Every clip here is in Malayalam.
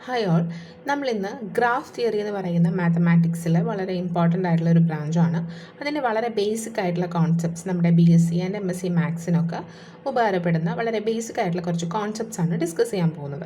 ഹായ് ഓൾ, നമ്മളിന്ന് ഗ്രാഫ് തിയറി എന്ന് പറയുന്ന മാത്തമാറ്റിക്സിൽ വളരെ ഇമ്പോർട്ടൻ്റ് ആയിട്ടുള്ള ഒരു ബ്രാഞ്ചാണ്. അതിൻ്റെ വളരെ ബേസിക് ആയിട്ടുള്ള കോൺസെപ്റ്റ്സ് നമ്മുടെ BSc ആൻഡ് MSc മാത്സിനൊക്കെ ഉപകാരപ്പെടുന്ന വളരെ ബേസിക് ആയിട്ടുള്ള കുറച്ച് കോൺസെപ്റ്റ്സ് ആണ് ഡിസ്കസ് ചെയ്യാൻ പോകുന്നത്.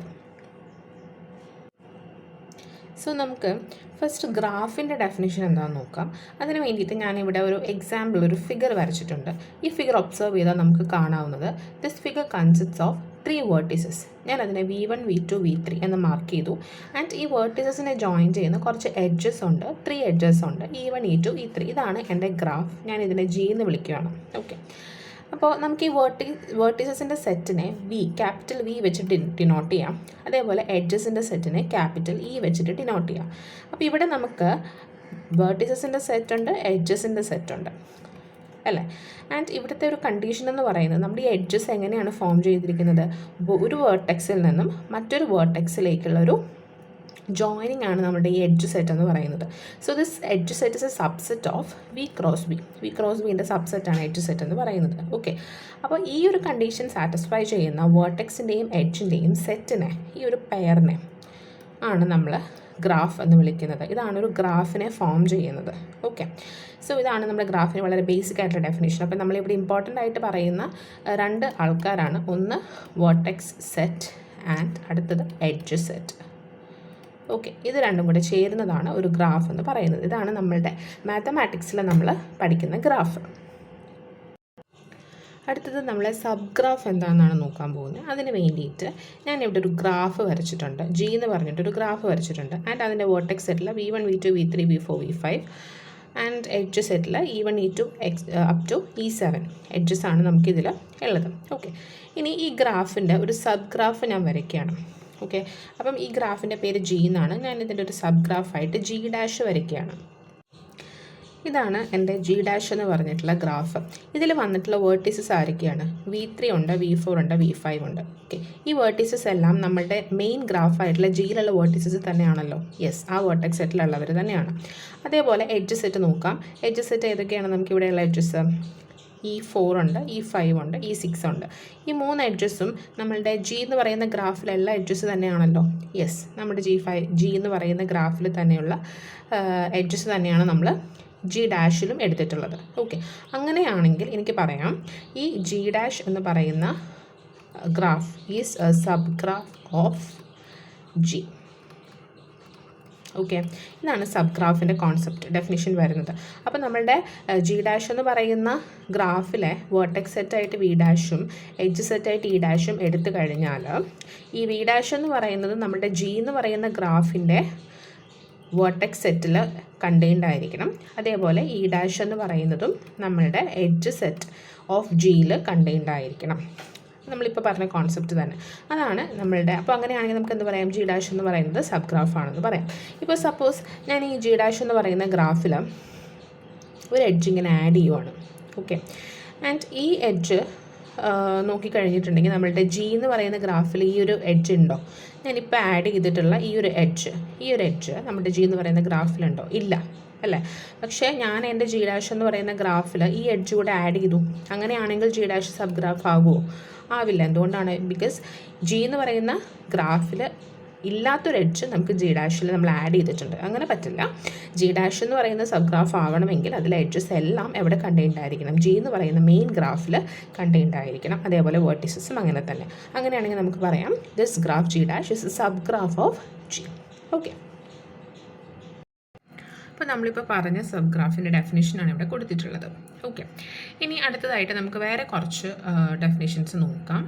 സോ നമുക്ക് ഫസ്റ്റ് ഗ്രാഫിൻ്റെ ഡെഫിനിഷൻ എന്താണെന്ന് നോക്കാം. അതിന് വേണ്ടിയിട്ട് ഞാനിവിടെ ഒരു എക്സാമ്പിൾ ഒരു ഫിഗർ വരച്ചിട്ടുണ്ട്. ഈ ഫിഗർ ഒബ്സർവ് ചെയ്താൽ നമുക്ക് കാണാവുന്നത് this figure consists of 3 vertices. ഞാൻ അതിനെ V1, V2, V3 എന്ന് മാർക്ക് ചെയ്തു. ആൻഡ് ഈ വേർട്ടിസസിനെ ജോയിൻ ചെയ്യുന്ന കുറച്ച് എഡ്ജസ് ഉണ്ട്, 3 എഡ്ജസ് ഉണ്ട്, E1, E2, E3. ഇതാണ് എൻ്റെ ഗ്രാഫ്. ഞാൻ ഇതിനെ G എന്ന് വിളിക്കുകയാണ്. ഓക്കെ, അപ്പോൾ നമുക്ക് ഈ വേർട്ടിസസിൻ്റെ സെറ്റിനെ ക്യാപിറ്റൽ V വെച്ചിട്ട് ഡിനോട്ട് ചെയ്യാം. അതേപോലെ എഡ്ജസിൻ്റെ സെറ്റിനെ ക്യാപിറ്റൽ E വെച്ചിട്ട് ഡിനോട്ട് ചെയ്യാം. അപ്പോൾ ഇവിടെ നമുക്ക് വേർട്ടിസസിൻ്റെ സെറ്റുണ്ട്, എഡ്ജസിൻ്റെ സെറ്റുണ്ട് അല്ലേ. ആൻഡ് ഇവിടുത്തെ ഒരു കണ്ടീഷൻ എന്ന് പറയുന്നത് നമ്മുടെ ഈ എഡ്ജസ് എങ്ങനെയാണ് ഫോം ചെയ്തിരിക്കുന്നത്, ഒരു വേർട്ടെക്സിൽ നിന്നും മറ്റൊരു വേർട്ടെക്സിലേക്കുള്ള ഒരു ജോയിനിങ് ആണ് നമ്മുടെ ഈ എഡ്ജ് സെറ്റ് എന്ന് പറയുന്നത്. So this edge set is a subset of V cross ബിൻ്റെ സബ്സെറ്റാണ് എഡ്ജ് സെറ്റ് എന്ന് പറയുന്നത്. ഓക്കെ, അപ്പോൾ ഈ ഒരു കണ്ടീഷൻ സാറ്റിസ്ഫൈ ചെയ്യുന്ന വേർട്ടെക്സിൻ്റെയും എഡ്ജിൻ്റെയും സെറ്റിനെ, ഈ ഒരു പെയറിനെ ആണ് നമ്മൾ ഗ്രാഫ് എന്ന് വിളിക്കുന്നത്. ഇതാണ് ഒരു ഗ്രാഫിനെ ഫോം ചെയ്യുന്നത്. ഓക്കെ, സോ ഇതാണ് നമ്മുടെ ഗ്രാഫിന് വളരെ ബേസിക് ആയിട്ടുള്ള ഡെഫിനേഷൻ. അപ്പോൾ നമ്മളിവിടെ ഇമ്പോർട്ടൻ്റ് ആയിട്ട് പറയുന്ന 2 ആൾക്കാരാണ്. ഒന്ന് വേർട്ടെക്സ് സെറ്റ് ആൻഡ് അടുത്തത് എഡ്ജ് സെറ്റ്. ഓക്കെ, ഇത് രണ്ടും കൂടെ ചേരുന്നതാണ് ഒരു ഗ്രാഫ് എന്ന് പറയുന്നത്. ഇതാണ് നമ്മളുടെ മാത്തമാറ്റിക്സിൽ നമ്മൾ പഠിക്കുന്ന ഗ്രാഫ്. അടുത്തത് നമ്മളെ സബ് ഗ്രാഫ് എന്താണെന്നാണ് നോക്കാൻ പോകുന്നത്. അതിന് വേണ്ടിയിട്ട് ഞാൻ ഇവിടെ ഒരു ഗ്രാഫ് വരച്ചിട്ടുണ്ട്. G എന്ന് പറഞ്ഞിട്ടൊരു ഗ്രാഫ് വരച്ചിട്ടുണ്ട്. ആൻഡ് അതിൻ്റെ വേർട്ടെക്സ് സെറ്റിൽ V1, V2, V3, V4, V5 and edge സെറ്റിൽ E1, E2 up to E7 edges ആണ് നമുക്കിതിൽ ഉള്ളത്. ഓക്കെ, ഇനി ഈ ഗ്രാഫിൻ്റെ ഒരു സബ് ഗ്രാഫ് ഞാൻ വരയ്ക്കുകയാണ്. ഓക്കെ, അപ്പം ഈ ഗ്രാഫിൻ്റെ പേര് G എന്നാണ്. ഞാൻ ഇതിൻ്റെ ഒരു സബ് ഗ്രാഫായിട്ട് G' വരയ്ക്കുകയാണ്. ഇതാണ് എൻ്റെ G' എന്ന് പറഞ്ഞിട്ടുള്ള ഗ്രാഫ്. ഇതിൽ വന്നിട്ടുള്ള വേർട്ടിസസ് ആരൊക്കെയാണ്? V3 ഉണ്ട്, V4 ഉണ്ട്, V5 ഉണ്ട്. ഓക്കെ, ഈ വേർട്ടിസസ് എല്ലാം നമ്മളുടെ മെയിൻ ഗ്രാഫായിട്ടുള്ള Gയിലുള്ള വേർട്ടിസസ് തന്നെയാണല്ലോ. യെസ്, ആ വേർട്ടെക്സ് സെറ്റിലുള്ളവർ തന്നെയാണ്. അതേപോലെ എഡ്ജ് സെറ്റ് നോക്കാം. എഡ്ജ് സെറ്റ് ഏതൊക്കെയാണ് നമുക്കിവിടെയുള്ള എഡ്ജസ്? E4 ഉണ്ട്, E5 ഉണ്ട്, E6 ഉണ്ട്. ഈ 3 എഡ്ജസും നമ്മളുടെ G എന്ന് പറയുന്ന ഗ്രാഫിലുള്ള എഡ്ജസ് തന്നെയാണല്ലോ. യെസ്, നമ്മുടെ G എന്ന് പറയുന്ന ഗ്രാഫിൽ തന്നെയുള്ള എഡ്ജസ് തന്നെയാണ് നമ്മൾ G' എടുത്തിട്ടുള്ളത്. ഓക്കെ, അങ്ങനെയാണെങ്കിൽ എനിക്ക് പറയാം ഈ G' എന്ന് പറയുന്ന graph is A sub graph of G. Okay, ഇതാണ് സബ് ഗ്രാഫിൻ്റെ കോൺസെപ്റ്റ് ഡെഫിനിഷൻ വരുന്നത്. അപ്പോൾ നമ്മളുടെ G' എന്ന് പറയുന്ന ഗ്രാഫിലെ വേർട്ടെക്സ് സെറ്റായിട്ട് V', എഡ്ജ് സെറ്റായിട്ട് E' എടുത്തു കഴിഞ്ഞാൽ ഈ V' എന്ന് പറയുന്നത് നമ്മുടെ G എന്ന് പറയുന്ന ഗ്രാഫിൻ്റെ വേർട്ടെക്സ് സെറ്റിൽ കണ്ടെയ്ൻഡ് ആയിരിക്കണം. അതേപോലെ E' എന്ന് പറയുന്നതും നമ്മളുടെ എഡ്ജ് സെറ്റ് ഓഫ് Gയിൽ കണ്ടെയ്ൻഡ് ആയിരിക്കണം. നമ്മളിപ്പോൾ പറഞ്ഞ കോൺസെപ്റ്റ് തന്നെ അതാണ് നമ്മളുടെ. അപ്പോൾ അങ്ങനെയാണെങ്കിൽ നമുക്ക് എന്ത് പറയാം? G' എന്ന് പറയുന്നത് സബ് ഗ്രാഫാണെന്ന് പറയാം. ഇപ്പോൾ സപ്പോസ് ഞാൻ ഈ G' എന്ന് പറയുന്ന ഗ്രാഫിൽ ഒരു എഡ്ജ് ഇങ്ങനെ ആഡ് ചെയ്യുവാണ്. ഓക്കെ, ആൻഡ് ഈ എഡ്ജ് നോക്കിക്കഴിഞ്ഞിട്ടുണ്ടെങ്കിൽ നമ്മളുടെ G എന്ന് പറയുന്ന ഗ്രാഫിൽ ഈ ഒരു എഡ്ജ് ഉണ്ടോ? ഞാനിപ്പോൾ ആഡ് ചെയ്തിട്ടുള്ള ഈ ഒരു എഡ്ജ് നമ്മുടെ G എന്ന് പറയുന്ന ഗ്രാഫിലുണ്ടോ? ഇല്ല അല്ലേ. പക്ഷേ ഞാൻ എൻ്റെ G' എന്ന് പറയുന്ന ഗ്രാഫിൽ ഈ എഡ്ജ് കൂടെ ആഡ് ചെയ്തു. അങ്ങനെയാണെങ്കിൽ G' സബ് ഗ്രാഫ് ആകുമോ? ആവില്ല. എന്തുകൊണ്ടാണ്? ബിക്കോസ് G എന്ന് പറയുന്ന ഗ്രാഫിൽ ഇല്ലാത്തൊരു എഡ്ജ് നമുക്ക് G' നമ്മൾ ആഡ് ചെയ്തിട്ടുണ്ട്. അങ്ങനെ പറ്റില്ല. G' എന്ന് പറയുന്ന സബ് ഗ്രാഫ് ആവണമെങ്കിൽ അതിലെ എഡ്ജസ് എല്ലാം എവിടെ കണ്ടെയ്ൻഡ് ആയിരിക്കണം? G എന്ന് പറയുന്ന മെയിൻ ഗ്രാഫിൽ കണ്ടെയ്ൻഡ് ആയിരിക്കണം. അതേപോലെ വേർട്ടിസസും അങ്ങനെ തന്നെ. അങ്ങനെയാണെങ്കിൽ നമുക്ക് പറയാം this graph G' is A sub graph of G. Okay, അപ്പോൾ നമ്മളിപ്പോൾ പറഞ്ഞ സബ് ഗ്രാഫിൻ്റെ ഡെഫിനേഷനാണ് ഇവിടെ കൊടുത്തിട്ടുള്ളത്. ഓക്കെ, ഇനി അടുത്തതായിട്ട് നമുക്ക് വേറെ കുറച്ച് ഡെഫിനേഷൻസ് നോക്കാം.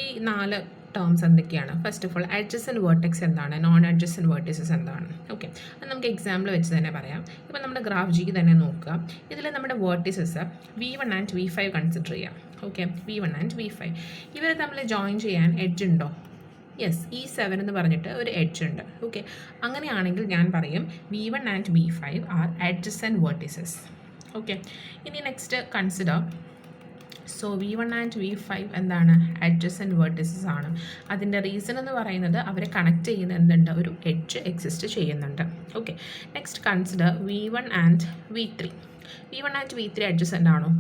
ഈ 4 ടേംസ് എന്തൊക്കെയാണ്? First of all adjacent vertex എന്താണ്? നോൺ അഡ്ജസൻറ്റ് വേർട്ടിസസ് എന്താണ്? ഓക്കെ, അത് നമുക്ക് എക്സാമ്പിൾ വെച്ച് തന്നെ പറയാം. ഇപ്പോൾ നമ്മുടെ ഗ്രാഫ് G തന്നെ നോക്കുക. ഇതിൽ നമ്മുടെ vertices V1 and V5 consider ചെയ്യാം. ഓക്കെ, V1 ആൻഡ് V5 ഇവരെ തമ്മിൽ ജോയിൻ ചെയ്യാൻ എഡ്ജ് ഉണ്ടോ? യെസ്, E7 എന്ന് പറഞ്ഞിട്ട് ഒരു എഡ്ജ് ഉണ്ട്. ഓക്കെ, അങ്ങനെയാണെങ്കിൽ ഞാൻ പറയും V1 and V5 are adjacent vertices. Okay, ഇനി next consider. So V1 and V5 എന്താണ്? അഡ്ജസൻറ്റ് വേർട്ടിസസ് ആണ്. അതിൻ്റെ റീസൺ എന്ന് പറയുന്നത് അവരെ കണക്ട് ചെയ്യുന്ന എന്തുണ്ട്? ഒരു എഡ്ജ് എക്സിസ്റ്റ് ചെയ്യുന്നുണ്ട്. Okay, next consider V1 and V3. V1 and V3 adjacent ആണോ?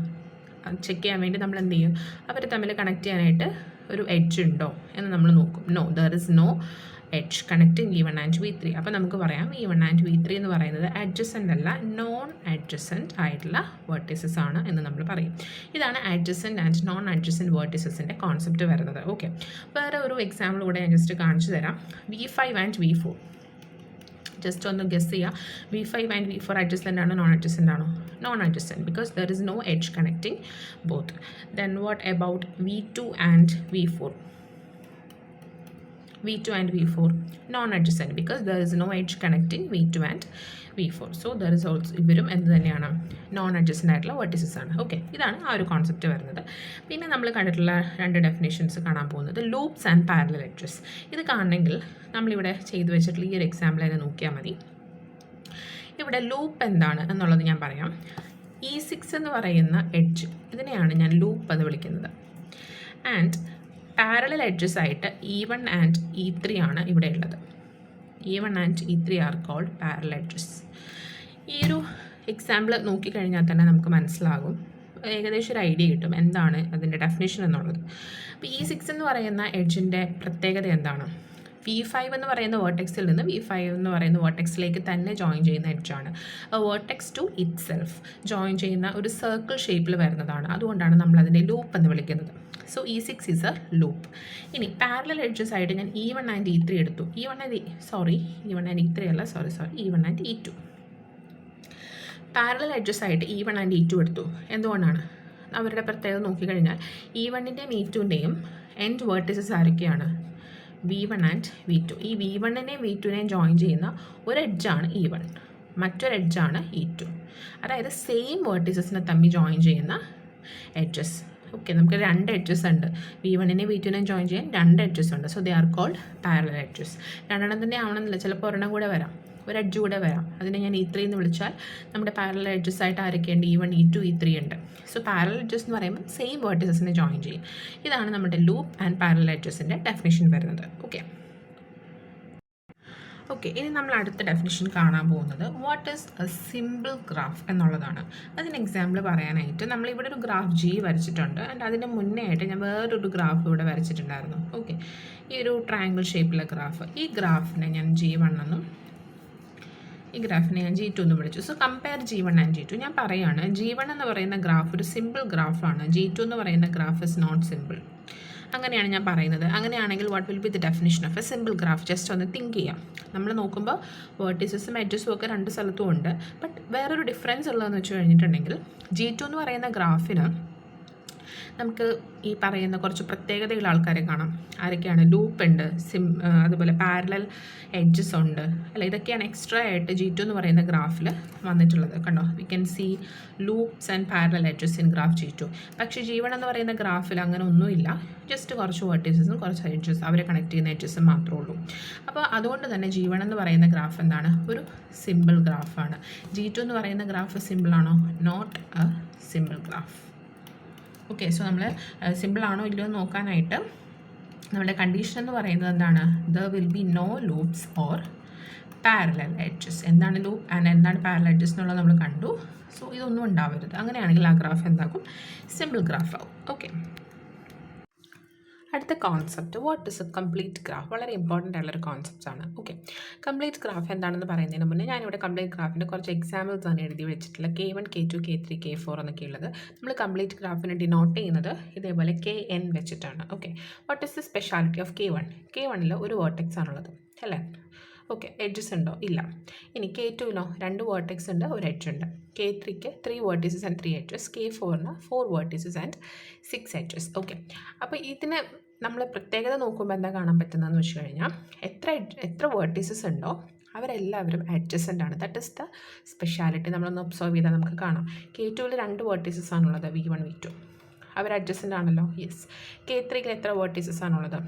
ചെക്ക് ചെയ്യാൻ വേണ്ടി നമ്മൾ എന്ത് ചെയ്യും? അവർ തമ്മിൽ കണക്ട് ചെയ്യാനായിട്ട് ഒരു എഡ്ജ് ഉണ്ടോ എന്ന് നമ്മൾ നോക്കും. No, there is no edge connecting V1 and V3. അപ്പോൾ നമുക്ക് പറയാം V1 ആൻഡ് V3 എന്ന് പറയുന്നത് അഡ്ജസൻ്റ് അല്ല, നോൺ അഡ്ജസൻ്റ് ആയിട്ടുള്ള വേർട്ടിസസ് ആണ് എന്ന് നമ്മൾ പറയും. ഇതാണ് അഡ്ജസൻ്റ് ആൻഡ് നോൺ അഡ്ജസൻ്റ് വേർട്ടിസസിൻ്റെ കോൺസെപ്റ്റ് വരുന്നത്. ഓക്കെ, വേറെ ഒരു എക്സാമ്പിൾ കൂടെ ഞാൻ ജസ്റ്റ് കാണിച്ചു തരാം. V5 ആൻഡ് V4 ജസ്റ്റ് ഒന്ന് ഗസ് ചെയ്യുക. V5 ആൻഡ് V4 അഡ്ജസൻ്റ് ആണോ നോൺ അഡ്ജസൻ്റ് ആണോ? Non adjacent, because there is no edge connecting both. Then what about V2 and V4? V2 and V4 non-adjacent because there is no edge connecting V2 and V4. So there is also ഇവരും എന്ത് തന്നെയാണ്, നോൺ അഡ്ജസൻ്റ് ആയിട്ടുള്ള വേർട്ടിസസ് ആണ്. ഓക്കെ, ഇതാണ് ആ ഒരു കോൺസെപ്റ്റ് വരുന്നത്. പിന്നെ നമ്മൾ കണ്ടിട്ടുള്ള രണ്ട് ഡെഫിനേഷൻസ് കാണാൻ പോകുന്നത് ലൂപ്സ് ആൻഡ് പാരലൽ എഡ്ജസ്. ഇത് കാണണമെങ്കിൽ നമ്മളിവിടെ ചെയ്തു വെച്ചിട്ടുള്ള ഈ ഒരു എക്സാമ്പിൾ തന്നെ നോക്കിയാൽ മതി. ഇവിടെ ലൂപ്പ് എന്താണ് എന്നുള്ളത് ഞാൻ പറയാം. E6 എന്ന് പറയുന്ന എഡ്ജ്, ഇതിനെയാണ് ഞാൻ ലൂപ്പ് എന്ന് വിളിക്കുന്നത്. ആൻഡ് പാരലൽ എഡ്ജസ് ആയിട്ട് E1 ആൻഡ് E3 ആണ് ഇവിടെ ഉള്ളത്. E1 and E3 are called parallel edges. ഈ ഒരു എക്സാമ്പിൾ നോക്കിക്കഴിഞ്ഞാൽ തന്നെ നമുക്ക് മനസ്സിലാകും, ഏകദേശം ഒരു ഐഡിയ കിട്ടും എന്താണ് അതിൻ്റെ ഡെഫിനേഷൻ എന്നുള്ളത്. അപ്പോൾ E6 എന്ന് പറയുന്ന എഡ്ജിൻ്റെ പ്രത്യേകത എന്താണ്? V5 എന്ന് പറയുന്ന വേർട്ടെക്സിൽ നിന്ന് V5 എന്ന് പറയുന്ന വേർട്ടെക്സിലേക്ക് തന്നെ ജോയിൻ ചെയ്യുന്ന എഡ്ജാണ്. Vertex to itself join ചെയ്യുന്ന ഒരു സർക്കിൾ ഷേപ്പിൽ വരുന്നതാണ്. അതുകൊണ്ടാണ് നമ്മൾ അതിനെ ലൂപ്പ് എന്ന് വിളിക്കുന്നത്. So E6 is A loop. ഇനി പാരലൽ എഡ്ജസ് ആയിട്ട് ഞാൻ E1 ആൻഡ് E3 എടുത്തു. E1 ആൻഡ് E3 അല്ല, E1 and E2. Parallel edges ആയിട്ട് E1 ആൻഡ് E2 എടുത്തു. എന്തുകൊണ്ടാണ്? അവരുടെ പ്രത്യേകത നോക്കിക്കഴിഞ്ഞാൽ E1ൻ്റെയും E2ൻ്റെയും എൻഡ് വേർട്ടിസസ് ആരൊക്കെയാണ്? V1 and V2. ഈ V1നെയും V2നെയും ജോയിൻ ചെയ്യുന്ന ഒരു എഡ്ജാണ് E1, മറ്റൊരു എഡ്ജാണ് E2. അതായത് സെയിം വേർട്ടിസസിനെ തമ്മിൽ ജോയിൻ ചെയ്യുന്ന എഡ്ജസ്. ഓക്കെ, നമുക്ക് രണ്ട് എഡ്ജസ് ഉണ്ട്. V1നെയും V2നെയും ജോയിൻ ചെയ്യാൻ രണ്ട് എഡ്ജസ് ഉണ്ട്. So they are called parallel edges. രണ്ടെണ്ണം തന്നെ ആവണമെന്നില്ല, ചിലപ്പോൾ ഒരെണ്ണം കൂടെ വരാം, ഒരു എഡ്ജ് കൂടെ വരാം. അതിനെ ഞാൻ E3 എന്ന് വിളിച്ചാൽ നമ്മുടെ പാരലൽ എഡ്ജസ് ആയിട്ട് ആരൊക്കെയുണ്ട്? E1, E2, E3 ഉണ്ട്. സോ പാരലൽ എഡ്ജസ് എന്ന് പറയുമ്പോൾ സെയിം വേർട്ടിസസിനെ ജോയിൻ ചെയ്യും. ഇതാണ് നമ്മുടെ ലൂപ്പ് ആൻഡ് പാരലൽ എഡ്ജസിൻ്റെ ഡെഫിനിഷൻ വരുന്നത്. ഓക്കെ, ഇനി നമ്മൾ അടുത്ത ഡെഫിനിഷൻ കാണാൻ പോകുന്നത് what is A simple graph എന്നുള്ളതാണ്. അതിന് എക്സാമ്പിൾ പറയാനായിട്ട് നമ്മളിവിടെ ഒരു ഗ്രാഫ് G വരച്ചിട്ടുണ്ട്. ആൻഡ് അതിൻ്റെ മുന്നേ ആയിട്ട് ഞാൻ വേറൊരു ഗ്രാഫ് ഇവിടെ വരച്ചിട്ടുണ്ടായിരുന്നു. ഓക്കെ, ഈ ഒരു ട്രയാങ്കിൾ ഷേപ്പിലെ ഗ്രാഫ്. ഈ ഗ്രാഫിനെ ഞാൻ G1 എന്നും ഈ ഗ്രാഫിനെ ഞാൻ G2 എന്ന് വിളിച്ചു. So compare G1 and G2. ഞാൻ പറയുകയാണ് G1 എന്ന് പറയുന്ന ഗ്രാഫ് ഒരു സിമ്പിൾ ഗ്രാഫാണ്, G2 എന്ന് പറയുന്ന ഗ്രാഫ് ഇസ് നോട്ട് സിമ്പിൾ. അങ്ങനെയാണ് ഞാൻ പറയുന്നത്. അങ്ങനെയാണെങ്കിൽ what will be the definition of A simple graph? Just ഒന്ന് തിങ്ക് ചെയ്യാം. നമ്മൾ നോക്കുമ്പോൾ വേർട്ടിസസും എഡ്ജസും ഒക്കെ രണ്ട് സ്ഥലത്തും ഉണ്ട്. ബട്ട് വേറൊരു ഡിഫറൻസ് ഉള്ളതെന്ന് വെച്ച് കഴിഞ്ഞിട്ടുണ്ടെങ്കിൽ G2 എന്ന് പറയുന്ന ഗ്രാഫിന് നമുക്ക് ഈ പറയുന്ന കുറച്ച് പ്രത്യേകതയുള്ള ആൾക്കാരെ കാണാം. ആരൊക്കെയാണ്? ലൂപ്പ് ഉണ്ട്, അതുപോലെ പാരലൽ എഡ്ജസ് ഉണ്ട്, അല്ല, ഇതൊക്കെയാണ് എക്സ്ട്രാ ആയിട്ട് G2 എന്ന് പറയുന്ന ഗ്രാഫിൽ വന്നിട്ടുള്ളത്. കണ്ടോ, we can see loops and parallel edges in graph G2. പക്ഷേ G1 എന്ന് പറയുന്ന ഗ്രാഫിൽ അങ്ങനെ ഒന്നുമില്ല. ജസ്റ്റ് കുറച്ച് വേർട്ടിസസും കുറച്ച് എഡ്ജസ്, അവരെ കണക്ട് ചെയ്യുന്ന എഡ്ജസും മാത്രമേ ഉള്ളൂ. അപ്പോൾ അതുകൊണ്ട് തന്നെ G1 എന്ന് പറയുന്ന ഗ്രാഫ് എന്താണ്? ഒരു സിമ്പിൾ ഗ്രാഫാണ്. G2 എന്ന് പറയുന്ന ഗ്രാഫ് സിമ്പിളാണോ? Not a simple graph. Okay, so നമ്മൾ സിമ്പിൾ ആണോ ഇല്ലയോ എന്ന് നോക്കാനായിട്ട് നമ്മുടെ കണ്ടീഷൻ എന്ന് പറയുന്നത് എന്താണ്? There will be no loops or parallel edges. എന്താണ് ലൂപ്പ് ആൻഡ് എന്താണ് പാരലൽ എഡ്ജസ് എന്നുള്ളത് നമ്മൾ കണ്ടു. സോ ഇതൊന്നും ഉണ്ടാവരുത്. അങ്ങനെയാണെങ്കിൽ ആ ഗ്രാഫ് എന്താക്കും? സിമ്പിൾ ഗ്രാഫ് ആവും. ഓക്കെ, അടുത്ത concept what is A complete graph. വളരെ ഇമ്പോർട്ടൻ്റ് ആയിട്ടുള്ളൊരു കോൺസെപ്റ്റാണ്. ഓക്കെ, കംപ്ലീറ്റ് ഗ്രാഫ് എന്താണെന്ന് പറയുന്നതിന് മുന്നേ ഞാനിവിടെ കംപ്ലീറ്റ് ഗ്രാഫിൻ്റെ കുറച്ച് എക്സാമ്പിൾസ് ആണ് എഴുതി വെച്ചിട്ടുള്ള K1, K2, K3, K4 എന്നൊക്കെ ഉള്ളത്. നമ്മൾ കംപ്ലീറ്റ് ഗ്രാഫിനെ ഡിനോട്ട് ചെയ്യുന്നത് ഇതേപോലെ KN വെച്ചിട്ടാണ്. Okay, what is the speciality of K1? K1ൽ ഒരു വേർട്ടെക്സ് ആണുള്ളത് അല്ലേ? ഓക്കെ, എഡ്ജസ് ഉണ്ടോ? ഇല്ല. ഇനി K2ലോ 2 വേർട്ടെക്സ് ഉണ്ട്, ഒരു എഡ്ജ് ഉണ്ട്. K3ക്ക് 3 വേർട്ടിസസ് ആൻഡ് 3 എഡ്ജസ്. K4ന് 4 വേർട്ടിസസ് ആൻഡ് 6 എഡ്ജസ്. ഓക്കെ, അപ്പോൾ ഇതിന് നമ്മൾ പ്രത്യേകത നോക്കുമ്പോൾ എന്താ കാണാൻ പറ്റുന്നതെന്ന് വെച്ച് കഴിഞ്ഞാൽ എത്ര വേർട്ടിസസ് ഉണ്ടോ അവരെല്ലാവരും അഡ്ജസൻ്റ് ആണ്. That is the speciality. നമ്മളൊന്ന് ഒബ്സർവ് ചെയ്താൽ നമുക്ക് കാണാം. K2ൽ 2 വേർട്ടിസസ് ആണുള്ളത്, V1, V2. അവർ അഡ്ജസൻ്റ് ആണല്ലോ. യെസ്. K3ൽ എത്ര വേർട്ടിസസ് ആണുള്ളത്?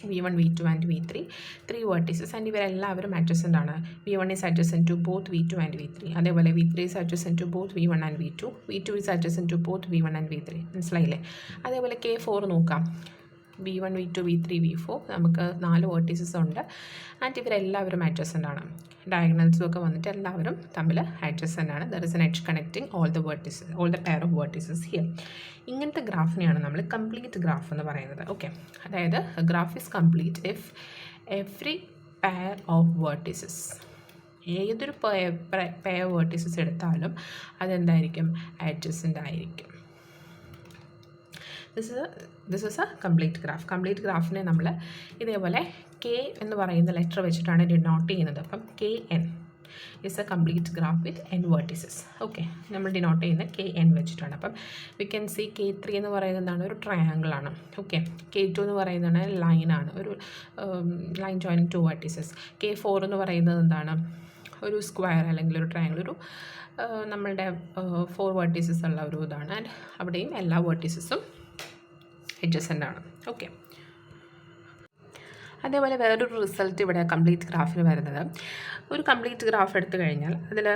V1, V2 and V3, 3 vertices, and ഇവരെല്ലാവരും adjacent ആണ്. V1 is adjacent to both V2 and V3. അതേപോലെ V3 is adjacent to both V1 and V2. V2 is adjacent to both V1 and V3. മനസ്സിലായില്ലേ? അതേപോലെ K4 നോക്കാം. V1, V2, V3, V4 നമുക്ക് 4 vertices ഉണ്ട്. ആൻഡ് ഇവരെല്ലാവരും adjacent ആണ്. ഡയഗണൽസും ഒക്കെ വന്നിട്ട് എല്ലാവരും തമ്മിൽ adjacent ആണ്. There is an edge connecting all the vertices, all the pair of vertices here. ഇങ്ങനത്തെ ഗ്രാഫിനെയാണ് നമ്മൾ കംപ്ലീറ്റ് ഗ്രാഫ് എന്ന് പറയുന്നത്. ഓക്കെ, അതായത് graph is complete if every pair of vertices. ഏതൊരു പെയർ വേർട്ടിസസ് എടുത്താലും അതെന്തായിരിക്കും? അഡ്ജസൻ്റ് ആയിരിക്കും. This is A complete graph. Complete ഗ്രാഫിനെ നമ്മൾ ഇതേപോലെ കെ എന്ന് പറയുന്ന ലെറ്റർ വെച്ചിട്ടാണ് ഡിനോട്ട് ചെയ്യുന്നത്. അപ്പം K N is A complete graph with N vertices. Okay, നമ്മൾ ഡിനോട്ട് ചെയ്യുന്നത് കെ എൻ വെച്ചിട്ടാണ്. അപ്പം വി ക്യാൻ സി K3 എന്ന് പറയുന്നതാണ് ഒരു ട്രയാങ്കിളാണ്. ഓക്കെ, K2 എന്ന് പറയുന്നതാണ് ലൈനാണ്, ഒരു ലൈൻ ജോയിനിങ് 2 വേർട്ടിസസ്. K4 എന്ന് പറയുന്നത് എന്താണ്? ഒരു സ്ക്വയർ അല്ലെങ്കിൽ ഒരു ട്രയാങ്കിൾ, ഒരു നമ്മളുടെ 4 വേർട്ടിസസ് ഉള്ള ഒരു ഇതാണ്. ആൻഡ് അവിടെയും എല്ലാ വേർട്ടിസസും അഡ്ജസൻ്റ് ആണ്. ഓക്കെ, അതേപോലെ വേറൊരു റിസൾട്ട് ഇവിടെ കംപ്ലീറ്റ് ഗ്രാഫിന് വരുന്നത്, ഒരു കംപ്ലീറ്റ് ഗ്രാഫ് എടുത്തു കഴിഞ്ഞാൽ അതിൽ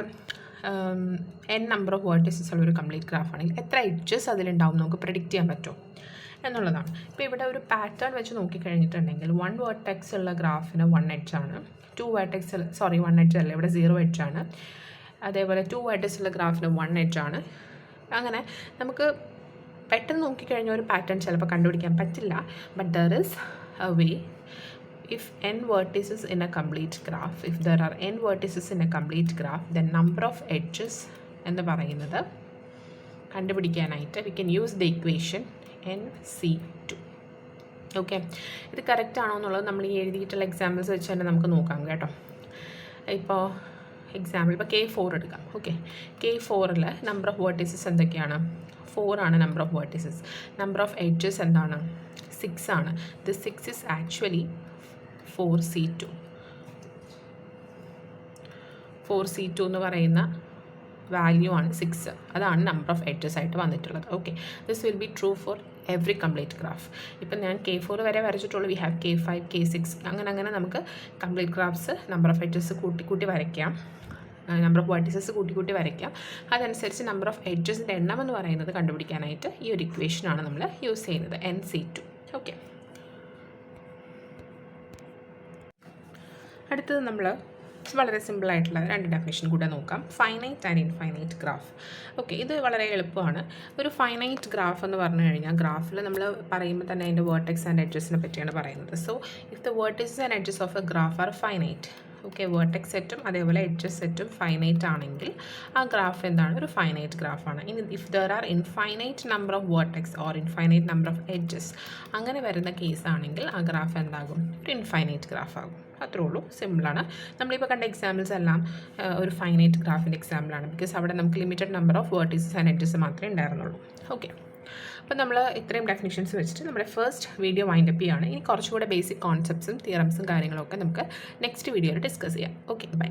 n നമ്പർ ഓഫ് വേർട്ടിസസ് ഉള്ള ഒരു കംപ്ലീറ്റ് ഗ്രാഫ് ആണെങ്കിൽ എത്ര എഡ്ജസ് അതിലുണ്ടാവും നമുക്ക് പ്രെഡിക്റ്റ് ചെയ്യാൻ പറ്റുമോ എന്നുള്ളതാണ്. ഇപ്പോൾ ഇവിടെ ഒരു പാറ്റേൺ വെച്ച് നോക്കിക്കഴിഞ്ഞിട്ടുണ്ടെങ്കിൽ 1 വേർട്ടെക്സ് ഉള്ള ഗ്രാഫിന് 1 എഡ്ജാണ്, 2 വേർട്ടെക്സ് 1 എഡ്ജ് അല്ല, ഇവിടെ 0 എഡ്ജാണ്. അതേപോലെ 2 വേർട്ടെക്സ് ഉള്ള ഗ്രാഫിന് 1 എഡ്ജാണ്. അങ്ങനെ നമുക്ക് പെട്ടെന്ന് നോക്കിക്കഴിഞ്ഞാൽ ഒരു പാറ്റേൺ ചിലപ്പോൾ കണ്ടുപിടിക്കാൻ പറ്റില്ല. But there is a way. If n vertices in a complete graph, if there are n vertices in a complete graph, then number of edges എന്ന് പറയുന്നത് കണ്ടുപിടിക്കാനായിട്ട് we can use the equation NC2. Okay, ഇത് കറക്റ്റ് ആണോ എന്നുള്ളത് നമ്മൾ ഈ എഴുതിയിട്ടുള്ള എക്സാമ്പിൾസ് വെച്ച് തന്നെ നമുക്ക് നോക്കാം കേട്ടോ. ഇപ്പോൾ എക്സാമ്പിൾ ഇപ്പോൾ K4 എടുക്കാം. ഓക്കെ, K4ൽ നമ്പർ ഓഫ് വേർട്ടിസസ് എന്തൊക്കെയാണ്? 4 ആണ് number of vertices. Number of edges എന്താണ്? 6 ആണ്. This 6 is actually 4C2. 4C2 എന്ന് പറയുന്ന വാല്യൂ ആണ് 6. അതാണ് നമ്പർ ഓഫ് എഡ്ജസ് ആയിട്ട് വന്നിട്ടുള്ളത്. Okay, this will be true for every complete graph. ഇപ്പം ഞാൻ K4 വരെ വരച്ചിട്ടുള്ളൂ. വി ഹാവ് K5, K6, അങ്ങനെ നമുക്ക് complete graphs number of edges കൂട്ടി വരയ്ക്കാം, നമ്പർ ഓഫ് വേർട്ടിസസ് കൂട്ടി വരയ്ക്കാം. അതനുസരിച്ച് നമ്പർ ഓഫ് എഡ്ജസിൻ്റെ എണ്ണം എന്ന് പറയുന്നത് കണ്ടുപിടിക്കാനായിട്ട് ഈ ഒരു ഇക്വേഷനാണ് നമ്മൾ യൂസ് ചെയ്യുന്നത്, NC2. ഓക്കെ, അടുത്തത് നമ്മൾ വളരെ സിമ്പിളായിട്ടുള്ള 2 ഡെഫിനേഷൻ കൂടെ നോക്കാം. Finite and infinite graph. Okay, ഇത് വളരെ എളുപ്പമാണ്. ഒരു ഫൈനൈറ്റ് ഗ്രാഫ് എന്ന് പറഞ്ഞു കഴിഞ്ഞാൽ ഗ്രാഫിൽ നമ്മൾ പറയുമ്പോൾ തന്നെ അതിൻ്റെ വേർട്ടെക്സ് ആൻഡ് എഡ്ജസിനെ പറ്റിയാണ് പറയുന്നത്. So if the vertex and edges of a graph are finite, okay, vertex സെറ്റും അതേപോലെ എഡ്ജസ് സെറ്റും ഫൈനൈറ്റ് ആണെങ്കിൽ ആ ഗ്രാഫ് എന്താണ്? ഒരു ഫൈനൈറ്റ് ഗ്രാഫാണ്. ഇനി if there are infinite number of vertex or infinite number of edges അങ്ങനെ വരുന്ന കേസാണെങ്കിൽ ആ ഗ്രാഫ് എന്താകും? ഒരു ഇൻഫൈനൈറ്റ് ഗ്രാഫ് ആകും. അത്രേ ഉള്ളൂ, സിമ്പിളാണ്. നമ്മളിപ്പോൾ കണ്ട എക്സാമ്പിൾസ് എല്ലാം ഒരു ഫൈനൈറ്റ് ഗ്രാഫിൻ്റെ എക്സാമ്പിളാണ്. ബിക്കോസ് അവിടെ നമുക്ക് limited number of vertices and edges മാത്രമേ ഉണ്ടായിരുന്നുള്ളൂ. ഓക്കെ, അപ്പോൾ നമ്മൾ ഇത്രയും ഡെഫിനിഷൻസ് വെച്ചിട്ട് നമ്മുടെ ഫസ്റ്റ് വീഡിയോ വൈൻഡപ്പ് ചെയ്യുകയാണ്. ഇനി കുറച്ചുകൂടെ ബേസിക് കോൺസെപ്റ്റ്സും തിയറംസും കാര്യങ്ങളൊക്കെ നമുക്ക് നെക്സ്റ്റ് വീഡിയോയിൽ ഡിസ്കസ് ചെയ്യാം. Okay, by.